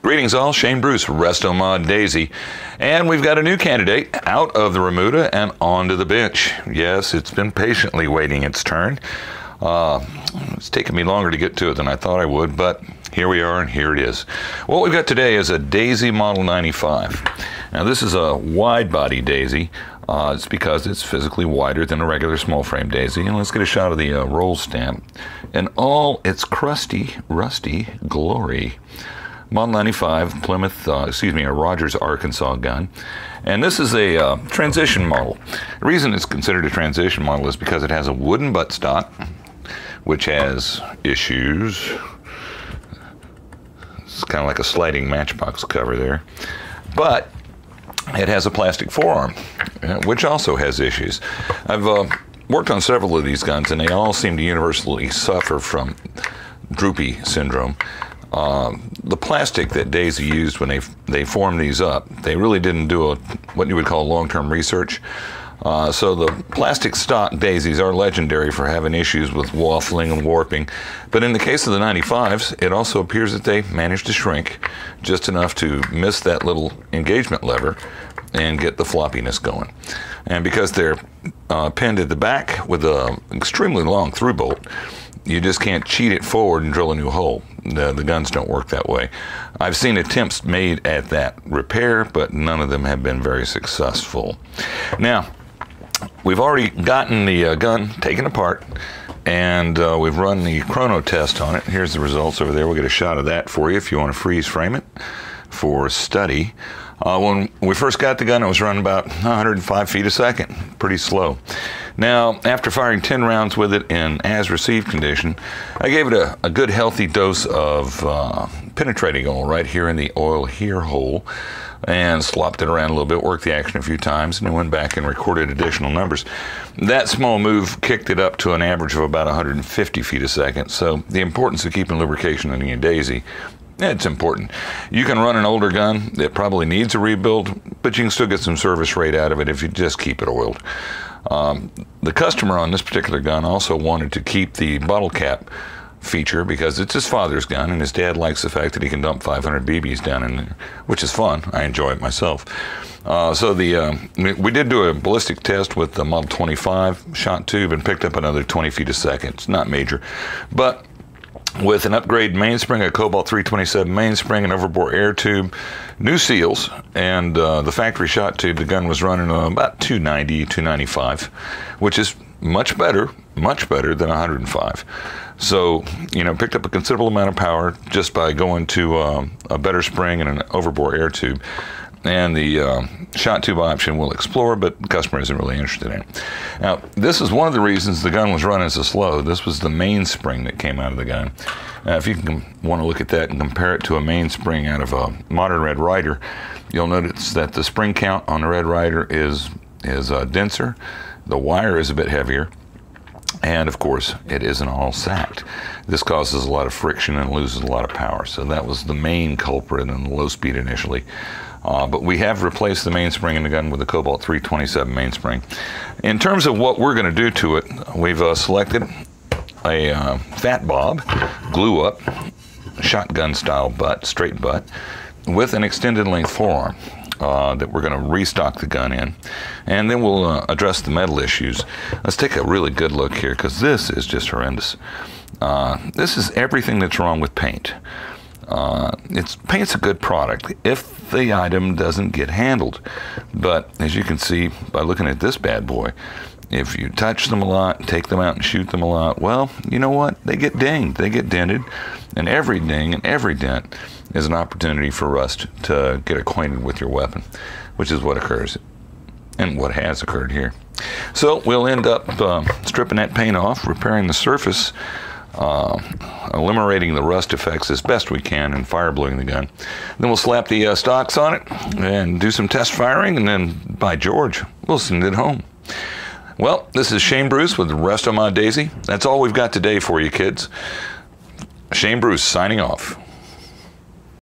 Greetings all, Shane Bruce, Resto Mod Daisy. And we've got a new candidate out of the Remuda and onto the bench. Yes, it's been patiently waiting its turn. It's taken me longer to get to it than I thought I would, but here we are and here it is. What we've got today is a Daisy Model 95. Now this is a wide body Daisy. It's because it's physically wider than a regular small frame Daisy. And let's get a shot of the roll stamp in all its crusty, rusty glory. Model 95 Plymouth, a Rogers, Arkansas gun. And this is a transition model. The reason it's considered a transition model is because it has a wooden buttstock, which has issues. It's kind of like a sliding matchbox cover there. But it has a plastic forearm, which also has issues. I've worked on several of these guns, and they all seem to universally suffer from droopy syndrome. The plastic that Daisy used when they formed these up, they really didn't do what you would call long-term research. So the plastic stock Daisies are legendary for having issues with waffling and warping. But in the case of the 95s, it also appears that they managed to shrink just enough to miss that little engagement lever and get the floppiness going. And because they're pinned at the back with an extremely long through bolt, you just can't cheat it forward and drill a new hole. The guns don't work that way. I've seen attempts made at that repair, but none of them have been very successful. Now, we've already gotten the gun taken apart, and we've run the chrono test on it. Here's the results over there. We'll get a shot of that for you if you want to freeze frame it for study. When we first got the gun, it was running about 105 feet a second, pretty slow. Now, after firing 10 rounds with it in as-received condition, I gave it a good healthy dose of penetrating oil right here in the oil here hole, and slopped it around a little bit, worked the action a few times, and then went back and recorded additional numbers. That small move kicked it up to an average of about 150 feet a second, so the importance of keeping lubrication in a Daisy, it's important. You can run an older gun that probably needs a rebuild, but you can still get some service rate out of it if you just keep it oiled. The customer on this particular gun also wanted to keep the bottle cap feature because it's his father's gun, and his dad likes the fact that he can dump 500 BBs down in there, which is fun. I enjoy it myself. So we did do a ballistic test with the Model 25 shot tube and picked up another 20 feet a second. It's not major, but with an upgrade mainspring, a Cobalt 327 mainspring, an overbore air tube, new seals, and the factory shot tube, the gun was running about 290, 295, which is much better than 105. So, you know, picked up a considerable amount of power just by going to a better spring and an overbore air tube. And the shot tube option we'll explore, but the customer isn't really interested in it. Now, this is one of the reasons the gun was running so slow. This was the mainspring that came out of the gun. If you want to look at that and compare it to a mainspring out of a modern Red Ryder, you'll notice that the spring count on the Red Ryder is denser, the wire is a bit heavier, and of course it isn't all sacked. This causes a lot of friction and loses a lot of power, so that was the main culprit in the low speed initially. But we have replaced the mainspring in the gun with the Cobalt 327 mainspring. In terms of what we're going to do to it, we've selected a fat bob, glue up, shotgun style butt, straight butt, with an extended length forearm that we're going to restock the gun in. And then we'll address the metal issues. Let's take a really good look here, because this is just horrendous. This is everything that's wrong with paint. Paint's a good product if the item doesn't get handled. But as you can see by looking at this bad boy, if you touch them a lot, take them out and shoot them a lot, well, you know what? They get dinged, they get dented, and every ding and every dent is an opportunity for rust to get acquainted with your weapon, which is what occurs and what has occurred here. So we'll end up stripping that paint off, repairing the surface, eliminating the rust effects as best we can, and fire bluing the gun. Then we'll slap the stocks on it and do some test firing, and then, by George, we'll send it home. Well, this is Shane Bruce with Resto Mod Daisy. That's all we've got today for you, kids. Shane Bruce signing off.